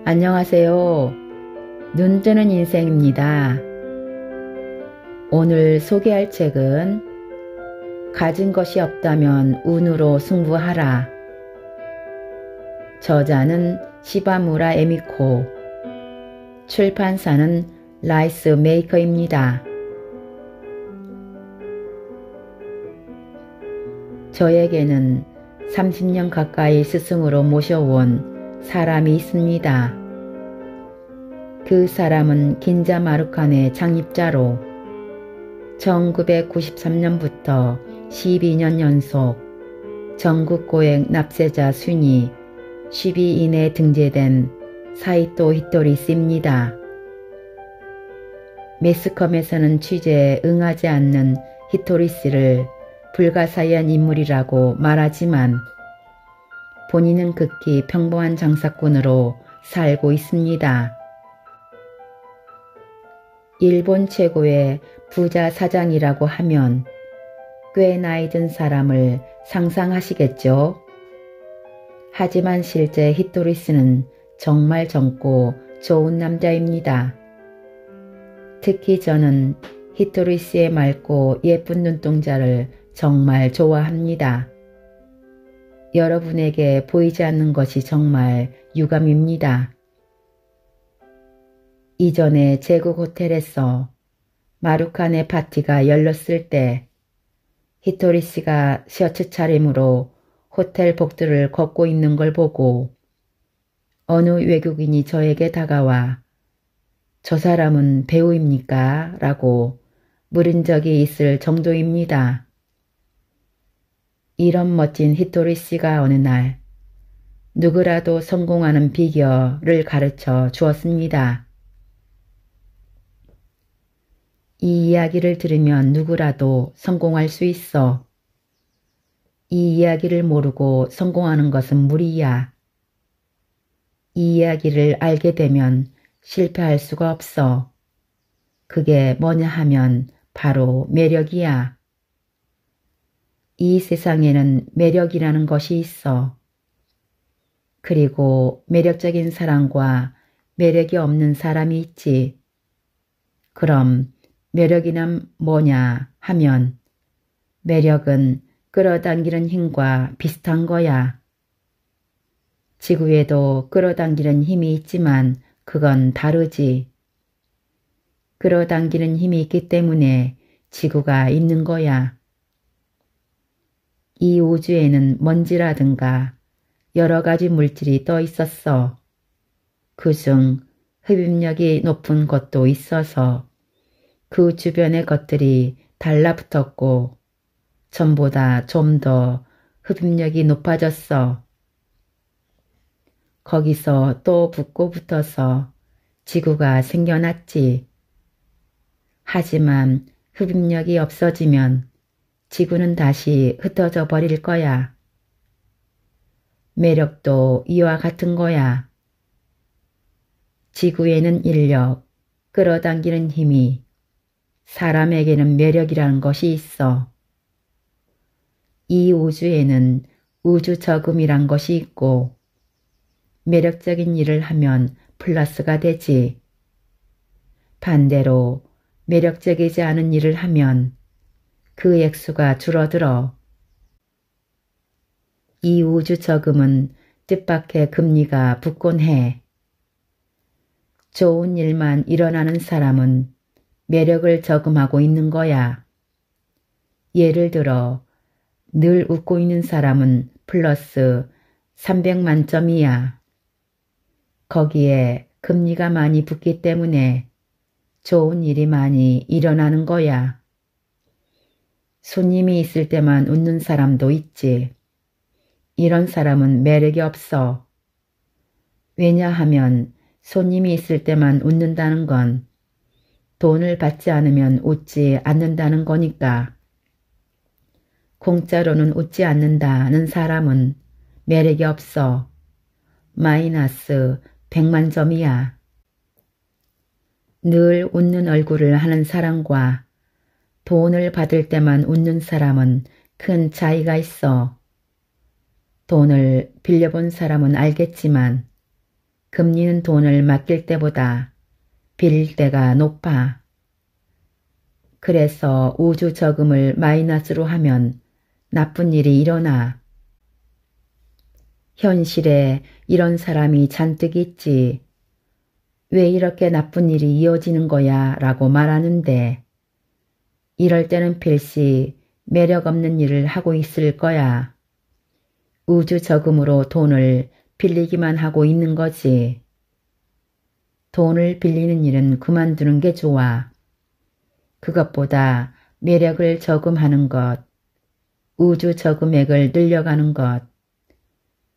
안녕하세요. 눈 뜨는 인생입니다. 오늘 소개할 책은 가진 것이 없다면 운으로 승부하라. 저자는 시바무라 에미코, 출판사는 라이스 메이커입니다. 저에게는 30년 가까이 스승으로 모셔온 사람이 있습니다. 그 사람은 긴자 마루칸의 창립자로 1993년부터 12년 연속 전국고액 납세자 순위 10위 이내에 등재된 사이토 히토리스입니다. 매스컴에서는 취재에 응하지 않는 히토리스를 불가사의한 인물이라고 말하지만 본인은 극히 평범한 장사꾼으로 살고 있습니다. 일본 최고의 부자 사장이라고 하면 꽤 나이 든 사람을 상상하시겠죠? 하지만 실제 히토리스는 정말 젊고 좋은 남자입니다. 특히 저는 히토리스의 맑고 예쁜 눈동자를 정말 좋아합니다. 여러분에게 보이지 않는 것이 정말 유감입니다. 이전에 제국 호텔에서 마루칸의 파티가 열렸을 때 히토리씨가 셔츠 차림으로 호텔 복도를 걷고 있는 걸 보고 어느 외국인이 저에게 다가와 "저 사람은 배우입니까?" 라고 물은 적이 있을 정도입니다. 이런 멋진 히토리씨가 어느 날 누구라도 성공하는 비결을 가르쳐 주었습니다. 이 이야기를 들으면 누구라도 성공할 수 있어. 이 이야기를 모르고 성공하는 것은 무리야. 이 이야기를 알게 되면 실패할 수가 없어. 그게 뭐냐 하면 바로 매력이야. 이 세상에는 매력이라는 것이 있어. 그리고 매력적인 사람과 매력이 없는 사람이 있지. 그럼 매력이란 뭐냐 하면 매력은 끌어당기는 힘과 비슷한 거야. 지구에도 끌어당기는 힘이 있지만 그건 다르지. 끌어당기는 힘이 있기 때문에 지구가 있는 거야. 이 우주에는 먼지라든가 여러 가지 물질이 떠 있었어. 그중 흡입력이 높은 것도 있어서 그 주변의 것들이 달라붙었고 전보다 좀 더 흡입력이 높아졌어. 거기서 또 붙고 붙어서 지구가 생겨났지. 하지만 흡입력이 없어지면 지구는 다시 흩어져 버릴 거야. 매력도 이와 같은 거야. 지구에는 인력, 끌어당기는 힘이, 사람에게는 매력이라는 것이 있어. 이 우주에는 우주저금이란 것이 있고 매력적인 일을 하면 플러스가 되지. 반대로 매력적이지 않은 일을 하면 그 액수가 줄어들어. 이 우주저금은 뜻밖의 금리가 붙곤 해. 좋은 일만 일어나는 사람은 매력을 저금하고 있는 거야. 예를 들어 늘 웃고 있는 사람은 플러스 300만 점이야. 거기에 금리가 많이 붙기 때문에 좋은 일이 많이 일어나는 거야. 손님이 있을 때만 웃는 사람도 있지. 이런 사람은 매력이 없어. 왜냐하면 손님이 있을 때만 웃는다는 건 돈을 받지 않으면 웃지 않는다는 거니까. 공짜로는 웃지 않는다는 사람은 매력이 없어. 마이너스 100만 점이야. 늘 웃는 얼굴을 하는 사람과 돈을 받을 때만 웃는 사람은 큰 차이가 있어. 돈을 빌려본 사람은 알겠지만 금리는 돈을 맡길 때보다 빌릴 때가 높아. 그래서 우주 저금을 마이너스로 하면 나쁜 일이 일어나. 현실에 이런 사람이 잔뜩 있지. 왜 이렇게 나쁜 일이 이어지는 거야 라고 말하는데 이럴 때는 필시 매력 없는 일을 하고 있을 거야. 우주 저금으로 돈을 빌리기만 하고 있는 거지. 돈을 빌리는 일은 그만두는 게 좋아. 그것보다 매력을 저금하는 것, 우주 저금액을 늘려가는 것,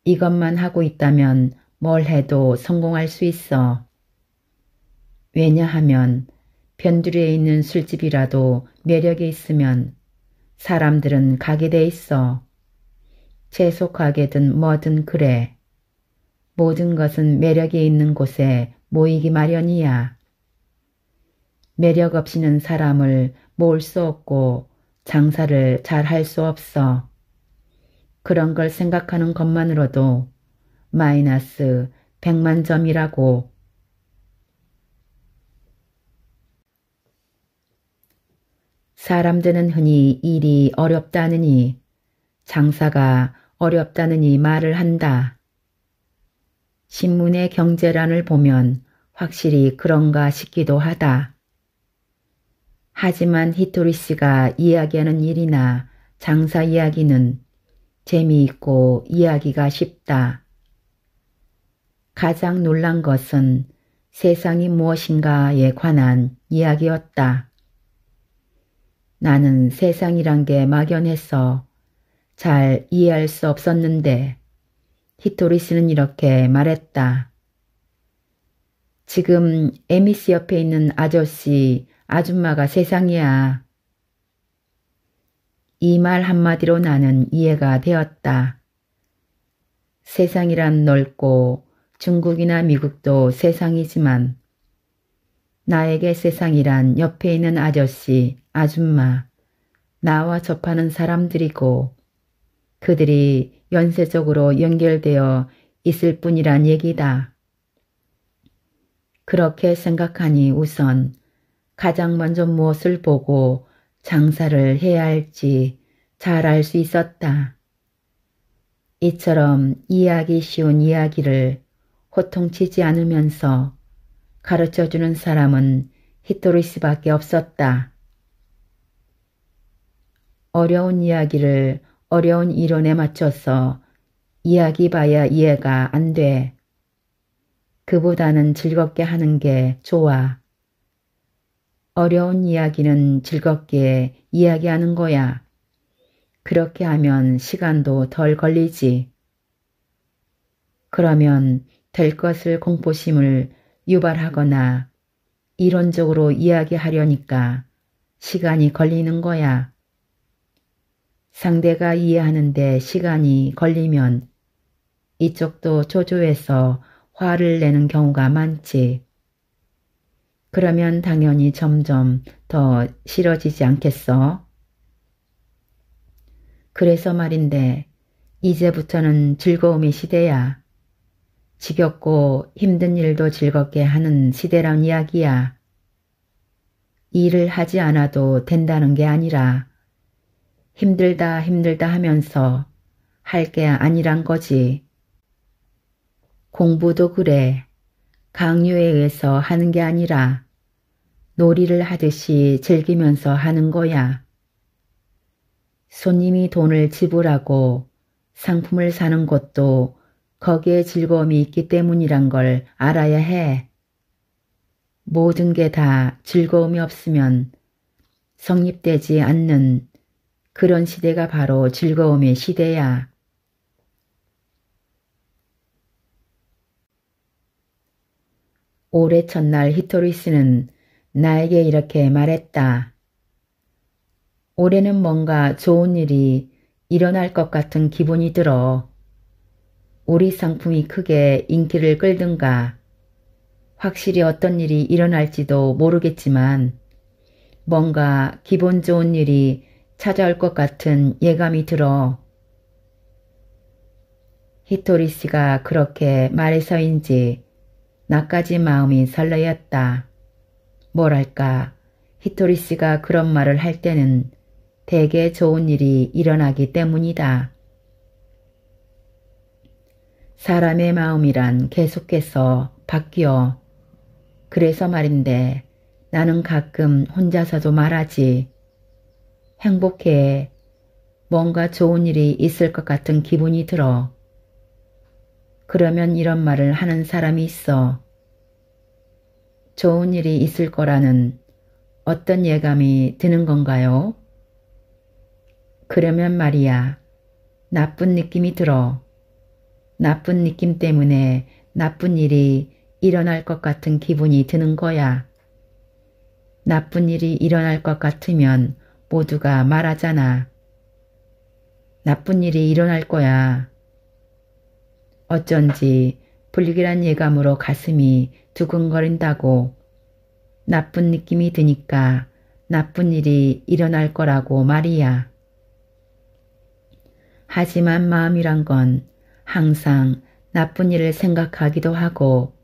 이것만 하고 있다면 뭘 해도 성공할 수 있어. 왜냐하면 변두리에 있는 술집이라도 매력이 있으면 사람들은 가게 돼 있어. 채소 가게든 뭐든 그래. 모든 것은 매력이 있는 곳에 모이기 마련이야. 매력 없이는 사람을 모을 수 없고 장사를 잘 할 수 없어. 그런 걸 생각하는 것만으로도 마이너스 100만 점이라고. 사람들은 흔히 일이 어렵다느니 장사가 어렵다느니 말을 한다. 신문의 경제란을 보면 확실히 그런가 싶기도 하다. 하지만 히토리 씨가 이야기하는 일이나 장사 이야기는 재미있고 이야기가 쉽다. 가장 놀란 것은 세상이 무엇인가에 관한 이야기였다. 나는 세상이란 게 막연해서 잘 이해할 수 없었는데 히토리 씨는 이렇게 말했다. 지금 에미씨 옆에 있는 아저씨, 아줌마가 세상이야. 이 말 한마디로 나는 이해가 되었다. 세상이란 넓고 중국이나 미국도 세상이지만 나에게 세상이란 옆에 있는 아저씨, 아줌마, 나와 접하는 사람들이고 그들이 연쇄적으로 연결되어 있을 뿐이란 얘기다. 그렇게 생각하니 우선 가장 먼저 무엇을 보고 장사를 해야 할지 잘 알 수 있었다. 이처럼 이해하기 쉬운 이야기를 호통치지 않으면서 가르쳐주는 사람은 히토리 씨밖에 없었다. 어려운 이야기를 어려운 이론에 맞춰서 이야기 봐야 이해가 안 돼. 그보다는 즐겁게 하는 게 좋아. 어려운 이야기는 즐겁게 이야기하는 거야. 그렇게 하면 시간도 덜 걸리지. 그러면 될 것을 공포심을 유발하거나 이론적으로 이야기하려니까 시간이 걸리는 거야. 상대가 이해하는데 시간이 걸리면 이쪽도 초조해서 화를 내는 경우가 많지. 그러면 당연히 점점 더 싫어지지 않겠어? 그래서 말인데 이제부터는 즐거움의 시대야. 지겹고 힘든 일도 즐겁게 하는 시대란 이야기야. 일을 하지 않아도 된다는 게 아니라 힘들다 하면서 할 게 아니란 거지. 공부도 그래. 강요에 의해서 하는 게 아니라 놀이를 하듯이 즐기면서 하는 거야. 손님이 돈을 지불하고 상품을 사는 것도 거기에 즐거움이 있기 때문이란 걸 알아야 해. 모든 게 다 즐거움이 없으면 성립되지 않는 그런 시대가 바로 즐거움의 시대야. 올해 첫날 히토리 씨는 나에게 이렇게 말했다. 올해는 뭔가 좋은 일이 일어날 것 같은 기분이 들어. 우리 상품이 크게 인기를 끌든가 확실히 어떤 일이 일어날지도 모르겠지만 뭔가 기분 좋은 일이 찾아올 것 같은 예감이 들어. 히토리 씨가 그렇게 말해서인지 나까지 마음이 설레었다. 뭐랄까, 히토리 씨가 그런 말을 할 때는 대개 좋은 일이 일어나기 때문이다. 사람의 마음이란 계속해서 바뀌어. 그래서 말인데 나는 가끔 혼자서도 말하지. 행복해. 뭔가 좋은 일이 있을 것 같은 기분이 들어. 그러면 이런 말을 하는 사람이 있어. 좋은 일이 있을 거라는 어떤 예감이 드는 건가요? 그러면 말이야, 나쁜 느낌이 들어. 나쁜 느낌 때문에 나쁜 일이 일어날 것 같은 기분이 드는 거야. 나쁜 일이 일어날 것 같으면 모두가 말하잖아. 나쁜 일이 일어날 거야. 어쩐지 불길한 예감으로 가슴이 두근거린다고. 나쁜 느낌이 드니까 나쁜 일이 일어날 거라고 말이야. 하지만 마음이란 건 항상 나쁜 일을 생각하기도 하고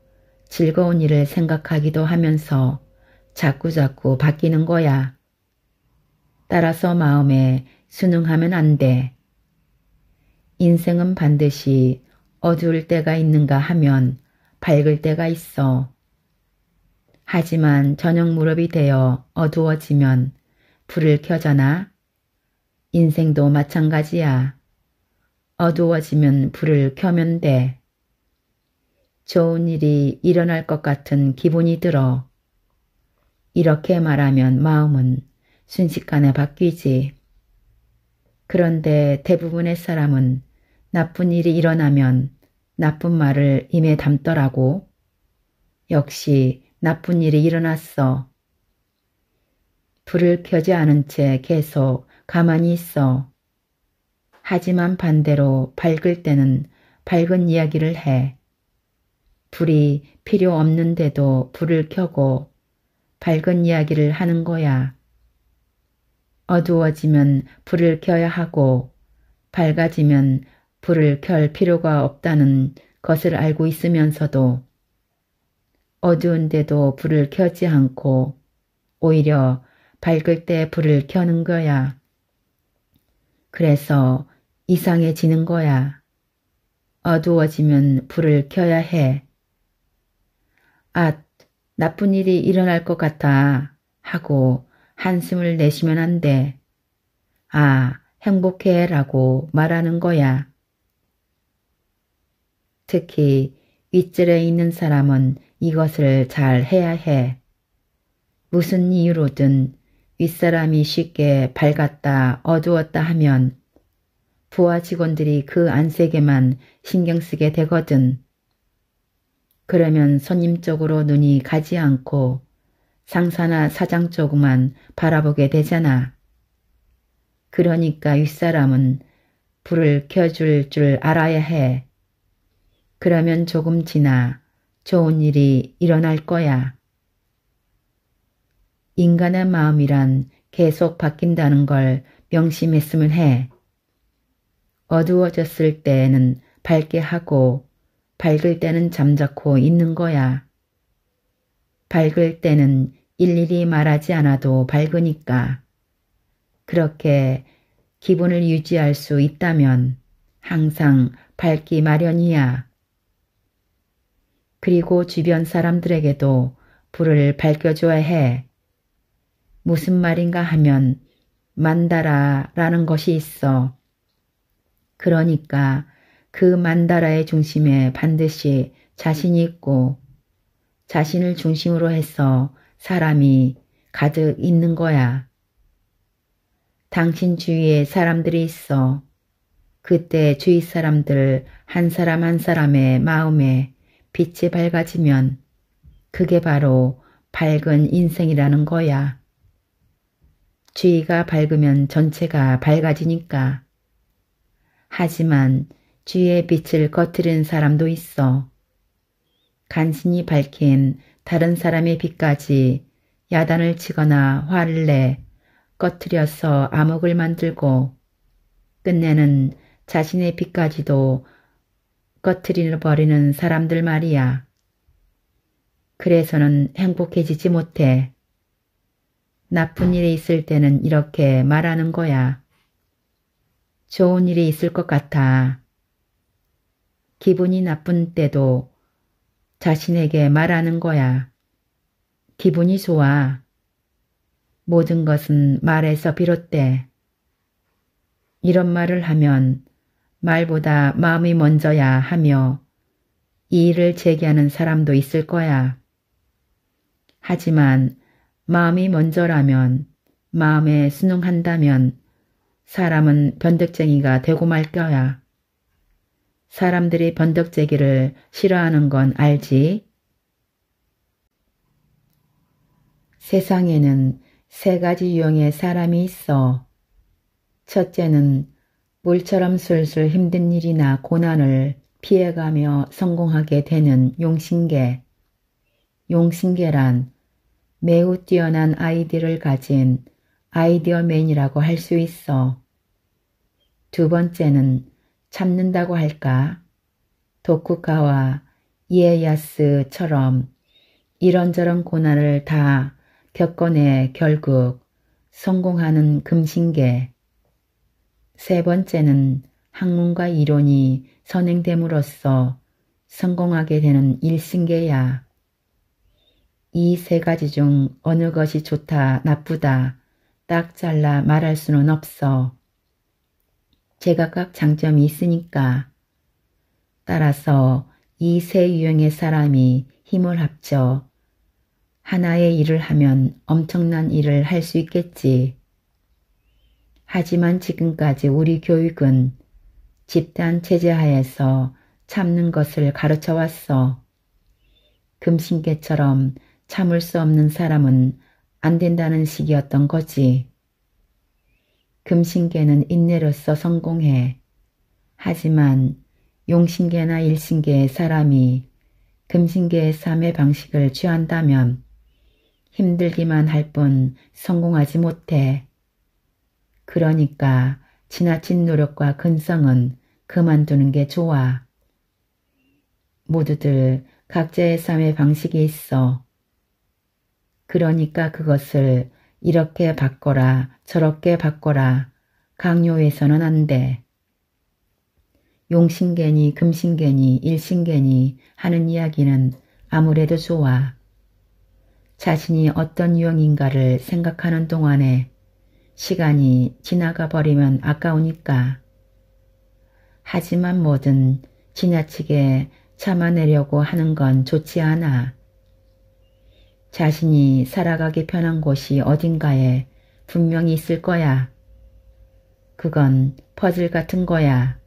즐거운 일을 생각하기도 하면서 자꾸자꾸 바뀌는 거야. 따라서 마음에 순응하면 안 돼. 인생은 반드시 어두울 때가 있는가 하면 밝을 때가 있어. 하지만 저녁 무렵이 되어 어두워지면 불을 켜잖아. 인생도 마찬가지야. 어두워지면 불을 켜면 돼. 좋은 일이 일어날 것 같은 기분이 들어. 이렇게 말하면 마음은 순식간에 바뀌지. 그런데 대부분의 사람은 나쁜 일이 일어나면 나쁜 말을 입에 담더라고. 역시 나쁜 일이 일어났어. 불을 켜지 않은 채 계속 가만히 있어. 하지만 반대로 밝을 때는 밝은 이야기를 해. 불이 필요 없는데도 불을 켜고 밝은 이야기를 하는 거야. 어두워지면 불을 켜야 하고 밝아지면 불을 켤 필요가 없다는 것을 알고 있으면서도 어두운데도 불을 켜지 않고 오히려 밝을 때 불을 켜는 거야. 그래서 이상해지는 거야. 어두워지면 불을 켜야 해. 아, 나쁜 일이 일어날 것 같아 하고 한숨을 내쉬면 안 돼. 아, 행복해 라고 말하는 거야. 특히 윗줄에 있는 사람은 이것을 잘 해야 해. 무슨 이유로든 윗사람이 쉽게 밝았다 어두웠다 하면 부하 직원들이 그 안색에만 신경 쓰게 되거든. 그러면 손님 쪽으로 눈이 가지 않고 상사나 사장 쪽만 바라보게 되잖아. 그러니까 윗사람은 불을 켜줄 줄 알아야 해. 그러면 조금 지나 좋은 일이 일어날 거야. 인간의 마음이란 계속 바뀐다는 걸 명심했으면 해. 어두워졌을 때에는 밝게 하고 밝을 때는 잠자코 있는 거야. 밝을 때는 일일이 말하지 않아도 밝으니까. 그렇게 기분을 유지할 수 있다면 항상 밝기 마련이야. 그리고 주변 사람들에게도 불을 밝혀줘야 해. 무슨 말인가 하면 만다라라는 것이 있어. 그러니까 그 만다라의 중심에 반드시 자신이 있고 자신을 중심으로 해서 사람이 가득 있는 거야. 당신 주위에 사람들이 있어. 그때 주위 사람들 한 사람 한 사람의 마음에 빛이 밝아지면 그게 바로 밝은 인생이라는 거야. 주위가 밝으면 전체가 밝아지니까. 하지만 주위의 빛을 꺼트리는 사람도 있어. 간신히 밝힌 다른 사람의 빛까지 야단을 치거나 화를 내 꺼트려서 암흑을 만들고 끝내는 자신의 빛까지도 꺼트려 버리는 사람들 말이야. 그래서는 행복해지지 못해. 나쁜 일이 있을 때는 이렇게 말하는 거야. 좋은 일이 있을 것 같아. 기분이 나쁜 때도 자신에게 말하는 거야. 기분이 좋아. 모든 것은 말에서 비롯돼. 이런 말을 하면 말보다 마음이 먼저야 하며 이 일을 제기하는 사람도 있을 거야. 하지만 마음이 먼저라면, 마음에 순응한다면 사람은 변덕쟁이가 되고 말 거야. 사람들이 변덕쟁이를 싫어하는 건 알지? 세상에는 세 가지 유형의 사람이 있어. 첫째는 물처럼 술술 힘든 일이나 고난을 피해가며 성공하게 되는 용신계. 용신계란 매우 뛰어난 아이디어를 가진 아이디어맨이라고 할 수 있어. 두 번째는 참는다고 할까? 도쿠가와 이에야스처럼 이런저런 고난을 다 겪어내 결국 성공하는 금신계. 세 번째는 학문과 이론이 선행됨으로써 성공하게 되는 일신계야. 이 세 가지 중 어느 것이 좋다, 나쁘다 딱 잘라 말할 수는 없어. 제각각 장점이 있으니까. 따라서 이 세 유형의 사람이 힘을 합쳐 하나의 일을 하면 엄청난 일을 할 수 있겠지. 하지만 지금까지 우리 교육은 집단 체제 하에서 참는 것을 가르쳐 왔어. 금신계처럼 참을 수 없는 사람은 안 된다는 식이었던 거지. 금신계는 인내로서 성공해. 하지만 용신계나 일신계의 사람이 금신계의 삶의 방식을 취한다면 힘들기만 할 뿐 성공하지 못해. 그러니까 지나친 노력과 근성은 그만두는 게 좋아. 모두들 각자의 삶의 방식이 있어. 그러니까 그것을 이렇게 바꿔라 저렇게 바꿔라 강요해서는 안 돼. 용신계니 금신계니 일신계니 하는 이야기는 아무래도 좋아. 자신이 어떤 유형인가를 생각하는 동안에 시간이 지나가 버리면 아까우니까. 하지만 뭐든 지나치게 참아내려고 하는 건 좋지 않아. 자신이 살아가기 편한 곳이 어딘가에 분명히 있을 거야. 그건 퍼즐 같은 거야.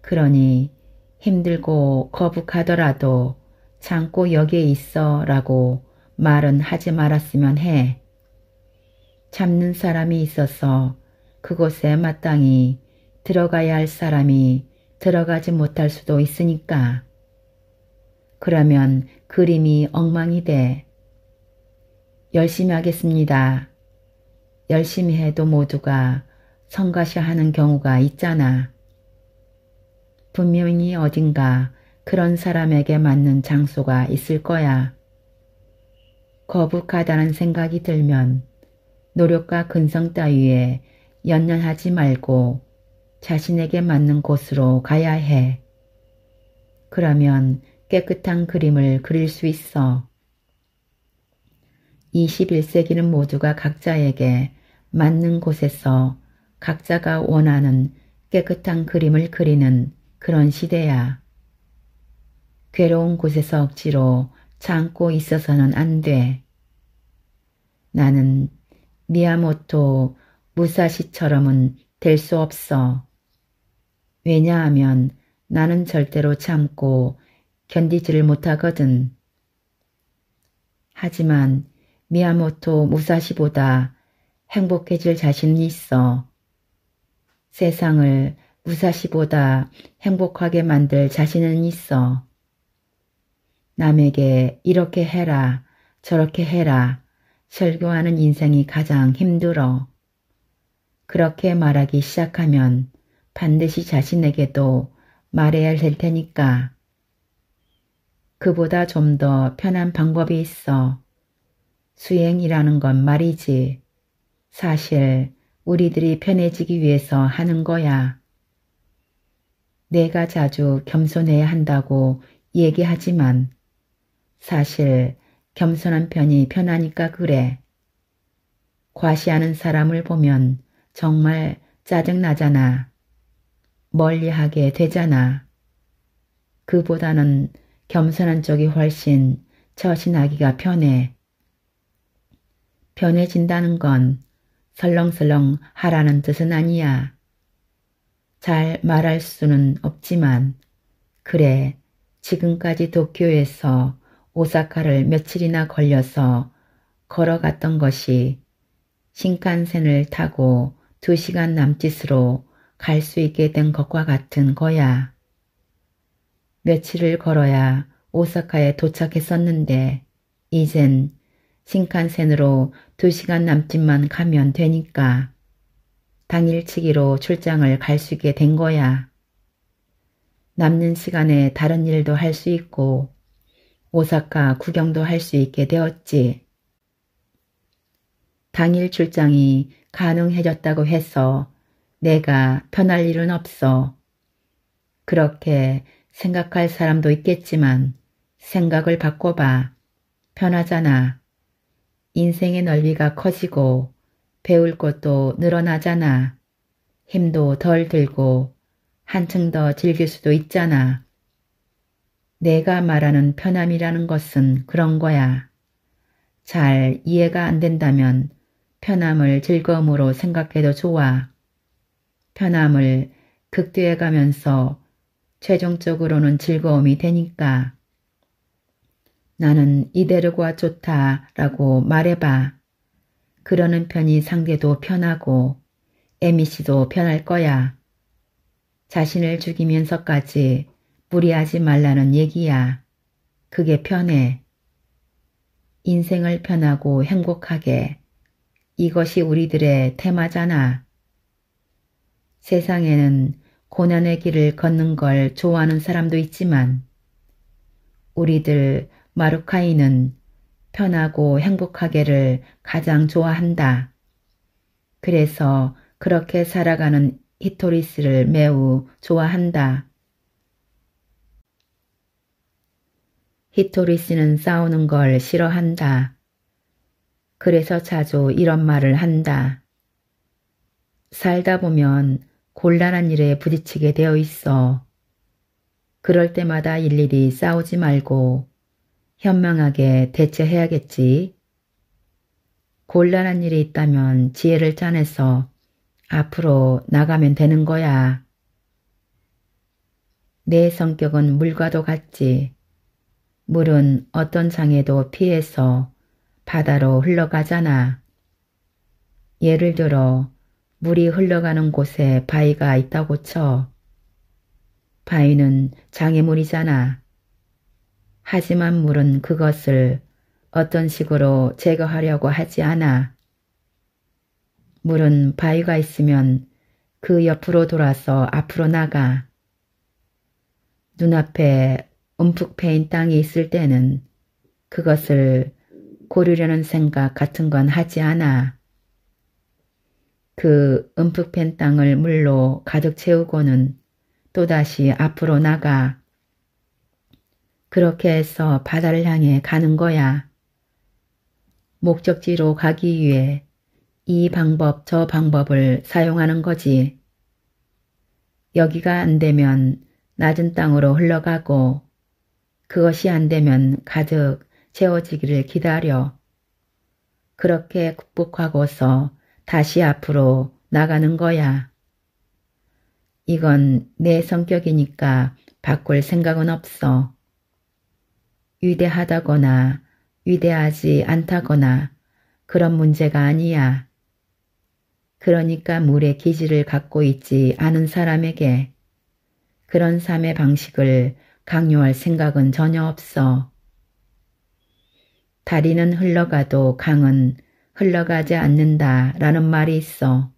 그러니 힘들고 거북하더라도 참고 여기에 있어 라고 말은 하지 말았으면 해. 참는 사람이 있어서 그곳에 마땅히 들어가야 할 사람이 들어가지 못할 수도 있으니까. 그러면 그림이 엉망이 돼. 열심히 하겠습니다. 열심히 해도 모두가 성가셔하는 경우가 있잖아. 분명히 어딘가 그런 사람에게 맞는 장소가 있을 거야. 거북하다는 생각이 들면 노력과 근성 따위에 연연하지 말고 자신에게 맞는 곳으로 가야 해. 그러면 깨끗한 그림을 그릴 수 있어. 21세기는 모두가 각자에게 맞는 곳에서 각자가 원하는 깨끗한 그림을 그리는 그런 시대야. 괴로운 곳에서 억지로 참고 있어서는 안 돼. 나는 미야모토 무사시처럼은 될 수 없어. 왜냐하면 나는 절대로 참고 견디지를 못하거든. 하지만 미야모토 무사시보다 행복해질 자신이 있어. 세상을 무사시보다 행복하게 만들 자신은 있어. 남에게 이렇게 해라 저렇게 해라 설교하는 인생이 가장 힘들어. 그렇게 말하기 시작하면 반드시 자신에게도 말해야 될 테니까. 그보다 좀 더 편한 방법이 있어. 수행이라는 건 말이지. 사실 우리들이 편해지기 위해서 하는 거야. 내가 자주 겸손해야 한다고 얘기하지만 사실 겸손한 편이 편하니까 그래. 과시하는 사람을 보면 정말 짜증나잖아. 멀리하게 되잖아. 그보다는 겸손한 쪽이 훨씬 처신하기가 편해. 편해진다는 건 설렁설렁 하라는 뜻은 아니야. 잘 말할 수는 없지만 그래 지금까지 도쿄에서 오사카를 며칠이나 걸려서 걸어갔던 것이 신칸센을 타고 2시간 남짓으로 갈 수 있게 된 것과 같은 거야. 며칠을 걸어야 오사카에 도착했었는데 이젠 신칸센으로 2시간 남짓만 가면 되니까 당일치기로 출장을 갈 수 있게 된 거야. 남는 시간에 다른 일도 할 수 있고 오사카 구경도 할 수 있게 되었지. 당일 출장이 가능해졌다고 해서 내가 편할 일은 없어. 그렇게 생각할 사람도 있겠지만 생각을 바꿔봐. 편하잖아. 인생의 넓이가 커지고 배울 것도 늘어나잖아. 힘도 덜 들고 한층 더 즐길 수도 있잖아. 내가 말하는 편함이라는 것은 그런 거야. 잘 이해가 안 된다면 편함을 즐거움으로 생각해도 좋아. 편함을 극대화해가면서 최종적으로는 즐거움이 되니까. 나는 이대로가 좋다라고 말해봐. 그러는 편이 상대도 편하고 에미씨도 편할 거야. 자신을 죽이면서까지 무리하지 말라는 얘기야. 그게 편해. 인생을 편하고 행복하게. 이것이 우리들의 테마잖아. 세상에는 고난의 길을 걷는 걸 좋아하는 사람도 있지만 우리들 마루카이는 편하고 행복하게를 가장 좋아한다. 그래서 그렇게 살아가는 히토리스를 매우 좋아한다. 히토리스는 싸우는 걸 싫어한다. 그래서 자주 이런 말을 한다. 살다 보면 곤란한 일에 부딪히게 되어 있어. 그럴 때마다 일일이 싸우지 말고 현명하게 대처해야겠지. 곤란한 일이 있다면 지혜를 짜내서 앞으로 나가면 되는 거야. 내 성격은 물과도 같지. 물은 어떤 장애도 피해서 바다로 흘러가잖아. 예를 들어 물이 흘러가는 곳에 바위가 있다고 쳐. 바위는 장애물이잖아. 하지만 물은 그것을 어떤 식으로 제거하려고 하지 않아. 물은 바위가 있으면 그 옆으로 돌아서 앞으로 나가. 눈앞에 움푹 패인 땅이 있을 때는 그것을 고르려는 생각 같은 건 하지 않아. 그 움푹 팬 땅을 물로 가득 채우고는 또다시 앞으로 나가. 그렇게 해서 바다를 향해 가는 거야. 목적지로 가기 위해 이 방법 저 방법을 사용하는 거지. 여기가 안 되면 낮은 땅으로 흘러가고 그것이 안 되면 가득 채워지기를 기다려. 그렇게 극복하고서 다시 앞으로 나가는 거야. 이건 내 성격이니까 바꿀 생각은 없어. 위대하다거나 위대하지 않다거나 그런 문제가 아니야. 그러니까 물의 기질을 갖고 있지 않은 사람에게 그런 삶의 방식을 강요할 생각은 전혀 없어. 다리는 흘러가도 강은 흘러가지 않는다라는 말이 있어.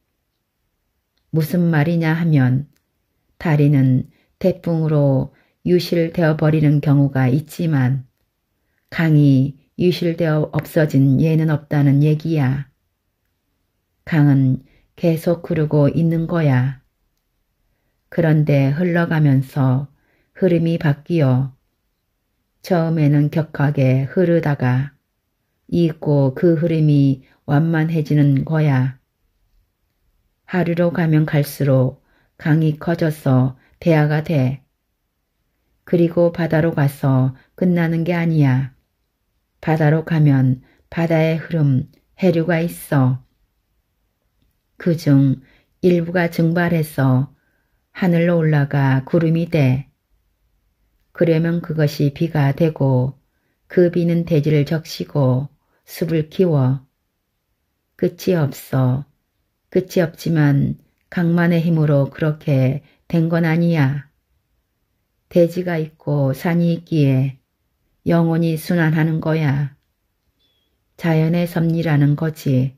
무슨 말이냐 하면 다리는 태풍으로 유실되어 버리는 경우가 있지만 강이 유실되어 없어진 예는 없다는 얘기야. 강은 계속 흐르고 있는 거야. 그런데 흘러가면서 흐름이 바뀌어 처음에는 격하게 흐르다가 잊고 그 흐름이 완만해지는 거야. 하루로 가면 갈수록 강이 커져서 대하가 돼. 그리고 바다로 가서 끝나는 게 아니야. 바다로 가면 바다의 흐름, 해류가 있어. 그중 일부가 증발해서 하늘로 올라가 구름이 돼. 그러면 그것이 비가 되고 그 비는 대지를 적시고 숲을 키워. 끝이 없어. 끝이 없지만 강만의 힘으로 그렇게 된 건 아니야. 대지가 있고 산이 있기에 영원히 순환하는 거야. 자연의 섭리라는 거지.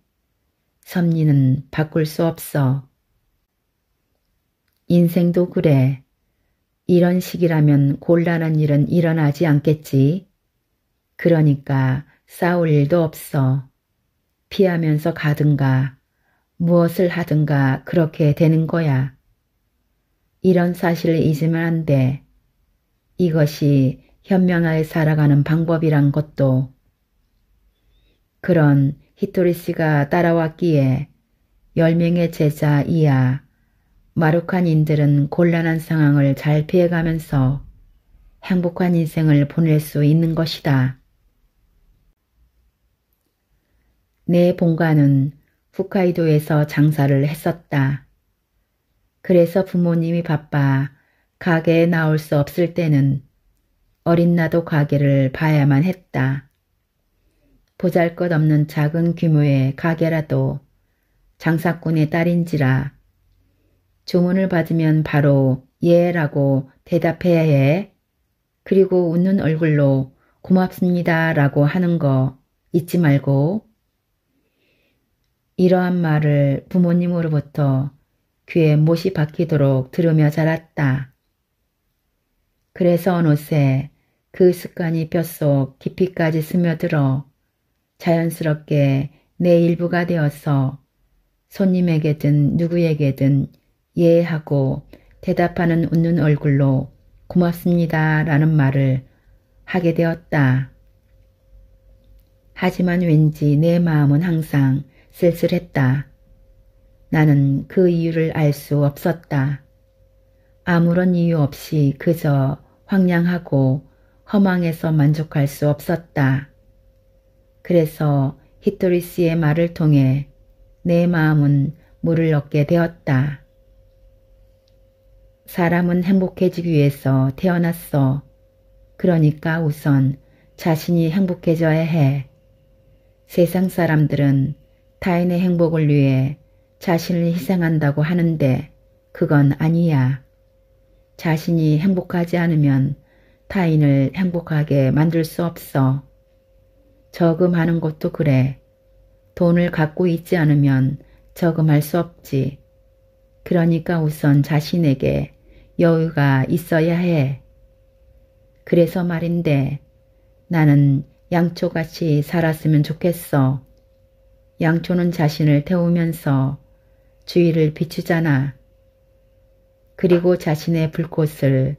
섭리는 바꿀 수 없어. 인생도 그래. 이런 식이라면 곤란한 일은 일어나지 않겠지. 그러니까 싸울 일도 없어. 피하면서 가든가 무엇을 하든가 그렇게 되는 거야. 이런 사실을 잊으면 안 돼. 이것이 현명하게 살아가는 방법이란 것도. 그런 히토리씨가 따라왔기에 10명의 제자 이하 마룩한 인들은 곤란한 상황을 잘 피해가면서 행복한 인생을 보낼 수 있는 것이다. 내 본가는 홋카이도에서 장사를 했었다. 그래서 부모님이 바빠 가게에 나올 수 없을 때는 어린 나도 가게를 봐야만 했다. 보잘것없는 작은 규모의 가게라도 장사꾼의 딸인지라 주문을 받으면 바로 예라고 대답해야 해. 그리고 웃는 얼굴로 고맙습니다 라고 하는 거 잊지 말고. 이러한 말을 부모님으로부터 귀에 못이 박히도록 들으며 자랐다. 그래서 어느새 그 습관이 뼛속 깊이까지 스며들어 자연스럽게 내 일부가 되어서 손님에게든 누구에게든 예하고 대답하는 웃는 얼굴로 고맙습니다 라는 말을 하게 되었다. 하지만 왠지 내 마음은 항상 쓸쓸했다. 나는 그 이유를 알 수 없었다. 아무런 이유 없이 그저 황량하고 허망해서 만족할 수 없었다. 그래서 히토리씨의 말을 통해 내 마음은 물을 얻게 되었다. 사람은 행복해지기 위해서 태어났어. 그러니까 우선 자신이 행복해져야 해. 세상 사람들은 타인의 행복을 위해 자신을 희생한다고 하는데 그건 아니야. 자신이 행복하지 않으면 타인을 행복하게 만들 수 없어. 저금하는 것도 그래. 돈을 갖고 있지 않으면 저금할 수 없지. 그러니까 우선 자신에게 여유가 있어야 해. 그래서 말인데 나는 양초같이 살았으면 좋겠어. 양초는 자신을 태우면서 주위를 비추잖아. 그리고 자신의 불꽃을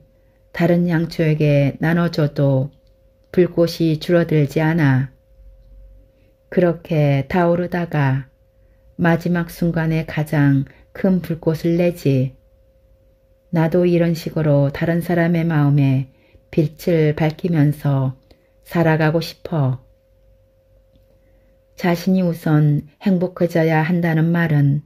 다른 양초에게 나눠줘도 불꽃이 줄어들지 않아. 그렇게 타오르다가 마지막 순간에 가장 큰 불꽃을 내지. 나도 이런 식으로 다른 사람의 마음에 빛을 밝히면서 살아가고 싶어. 자신이 우선 행복해져야 한다는 말은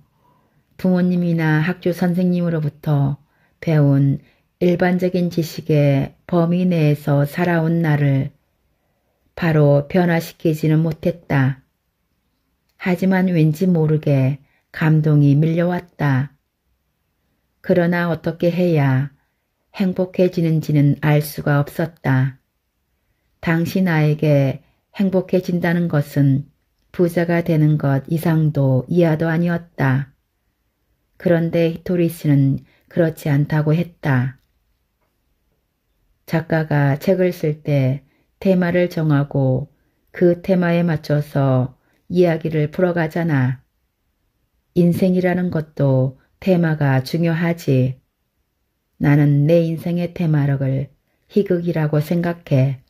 부모님이나 학교 선생님으로부터 배운 일반적인 지식의 범위 내에서 살아온 나를 바로 변화시키지는 못했다. 하지만 왠지 모르게 감동이 밀려왔다. 그러나 어떻게 해야 행복해지는지는 알 수가 없었다. 당시 나에게 행복해진다는 것은 부자가 되는 것 이상도 이하도 아니었다. 그런데 히토리씨는 그렇지 않다고 했다. 작가가 책을 쓸 때 테마를 정하고 그 테마에 맞춰서 이야기를 풀어가잖아. 인생이라는 것도 테마가 중요하지. 나는 내 인생의 테마를 희극이라고 생각해.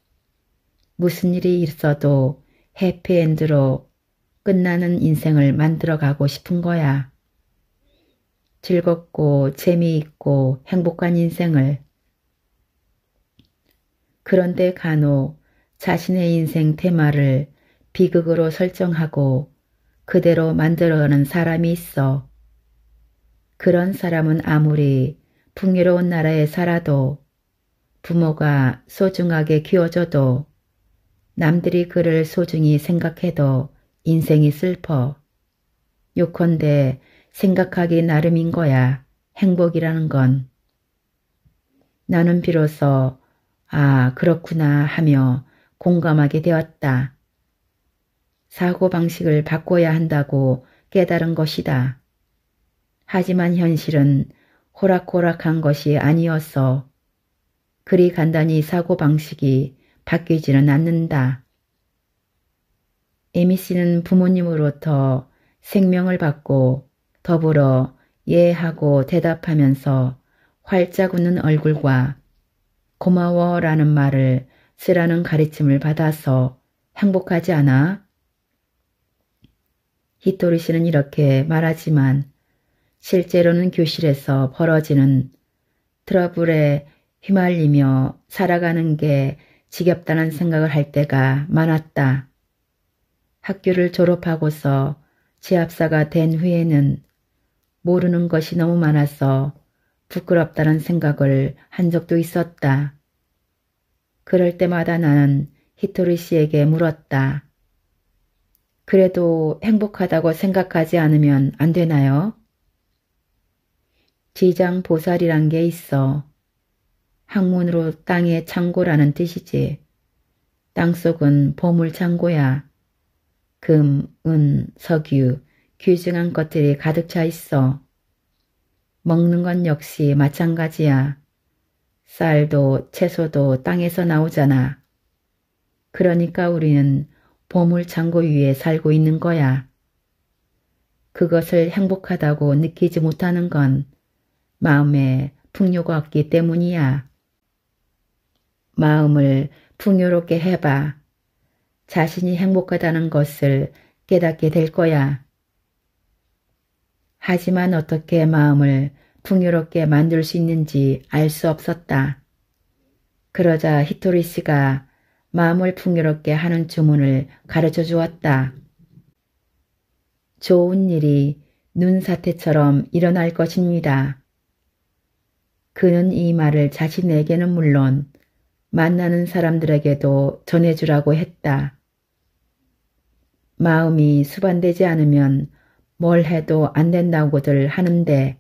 무슨 일이 있어도 해피엔드로 끝나는 인생을 만들어가고 싶은 거야. 즐겁고 재미있고 행복한 인생을. 그런데 간혹 자신의 인생 테마를 비극으로 설정하고 그대로 만들어가는 사람이 있어. 그런 사람은 아무리 풍요로운 나라에 살아도 부모가 소중하게 키워줘도 남들이 그를 소중히 생각해도 인생이 슬퍼. 요컨대 생각하기 나름인 거야. 행복이라는 건. 나는 비로소 아 그렇구나 하며 공감하게 되었다. 사고방식을 바꿔야 한다고 깨달은 것이다. 하지만 현실은 호락호락한 것이 아니어서 그리 간단히 사고방식이 바뀌지는 않는다. 에미 씨는 부모님으로부터 생명을 받고 더불어 예하고 대답하면서 활짝 웃는 얼굴과 고마워라는 말을 쓰라는 가르침을 받아서 행복하지 않아? 히토리 씨는 이렇게 말하지만 실제로는 교실에서 벌어지는 트러블에 휘말리며 살아가는 게 지겹다는 생각을 할 때가 많았다. 학교를 졸업하고서 재합사가 된 후에는 모르는 것이 너무 많아서 부끄럽다는 생각을 한 적도 있었다. 그럴 때마다 나는 히토리 씨에게 물었다. 그래도 행복하다고 생각하지 않으면 안 되나요? 지장보살이란 게 있어. 학문으로 땅의 창고라는 뜻이지. 땅속은 보물창고야. 금, 은, 석유, 귀중한 것들이 가득 차 있어. 먹는 건 역시 마찬가지야. 쌀도 채소도 땅에서 나오잖아. 그러니까 우리는 보물창고 위에 살고 있는 거야. 그것을 행복하다고 느끼지 못하는 건 마음에 풍요가 없기 때문이야. 마음을 풍요롭게 해봐. 자신이 행복하다는 것을 깨닫게 될 거야. 하지만 어떻게 마음을 풍요롭게 만들 수 있는지 알 수 없었다. 그러자 히토리 씨가 마음을 풍요롭게 하는 주문을 가르쳐 주었다. 좋은 일이 눈사태처럼 일어날 것입니다. 그는 이 말을 자신에게는 물론 만나는 사람들에게도 전해주라고 했다. 마음이 수반되지 않으면 뭘 해도 안 된다고들 하는데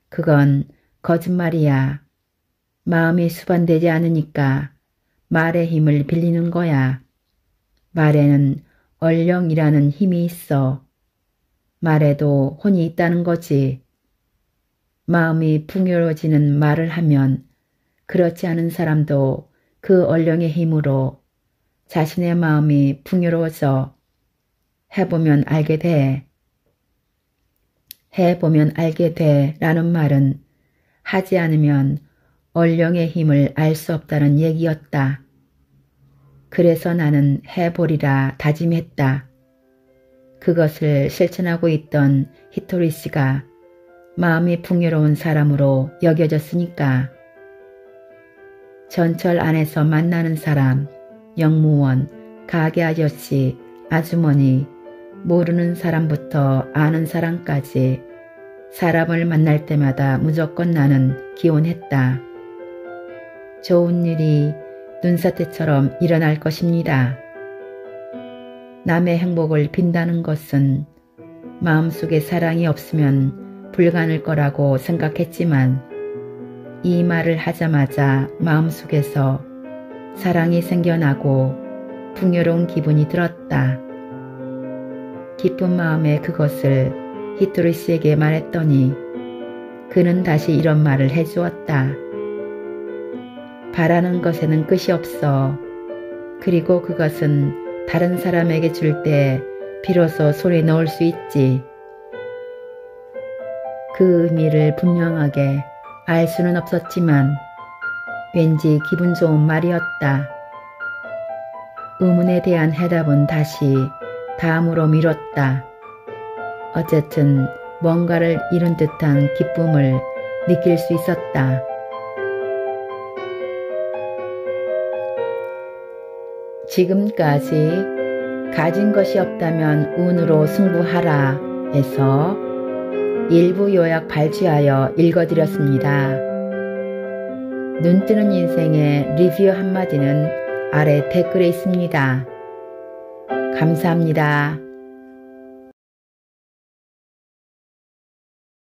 그건 거짓말이야. 마음이 수반되지 않으니까 말의 힘을 빌리는 거야. 말에는 얼령이라는 힘이 있어. 말에도 혼이 있다는 거지. 마음이 풍요로워지는 말을 하면 그렇지 않은 사람도 그 얼령의 힘으로 자신의 마음이 풍요로워져 해보면 알게 돼. 해보면 알게 돼 라는 말은 하지 않으면 얼령의 힘을 알 수 없다는 얘기였다. 그래서 나는 해보리라 다짐했다. 그것을 실천하고 있던 히토리 씨가 마음이 풍요로운 사람으로 여겨졌으니까. 전철 안에서 만나는 사람, 영무원, 가게 아저씨, 아주머니, 모르는 사람부터 아는 사람까지 사람을 만날 때마다 무조건 나는 기원했다. 좋은 일이 눈사태처럼 일어날 것입니다. 남의 행복을 빈다는 것은 마음속에 사랑이 없으면 불가능할 거라고 생각했지만 이 말을 하자마자 마음속에서 사랑이 생겨나고 풍요로운 기분이 들었다. 기쁜 마음에 그것을 히토리 씨에게 말했더니 그는 다시 이런 말을 해주었다. 바라는 것에는 끝이 없어. 그리고 그것은 다른 사람에게 줄 때 비로소 손에 넣을 수 있지. 그 의미를 분명하게 알 수는 없었지만 왠지 기분 좋은 말이었다. 의문에 대한 해답은 다시 다음으로 미뤘다. 어쨌든 뭔가를 잃은 듯한 기쁨을 느낄 수 있었다. 지금까지 가진 것이 없다면 운으로 승부하라 에서 일부 요약 발췌하여 읽어드렸습니다. 눈뜨는 인생의 리뷰 한마디는 아래 댓글에 있습니다. 감사합니다.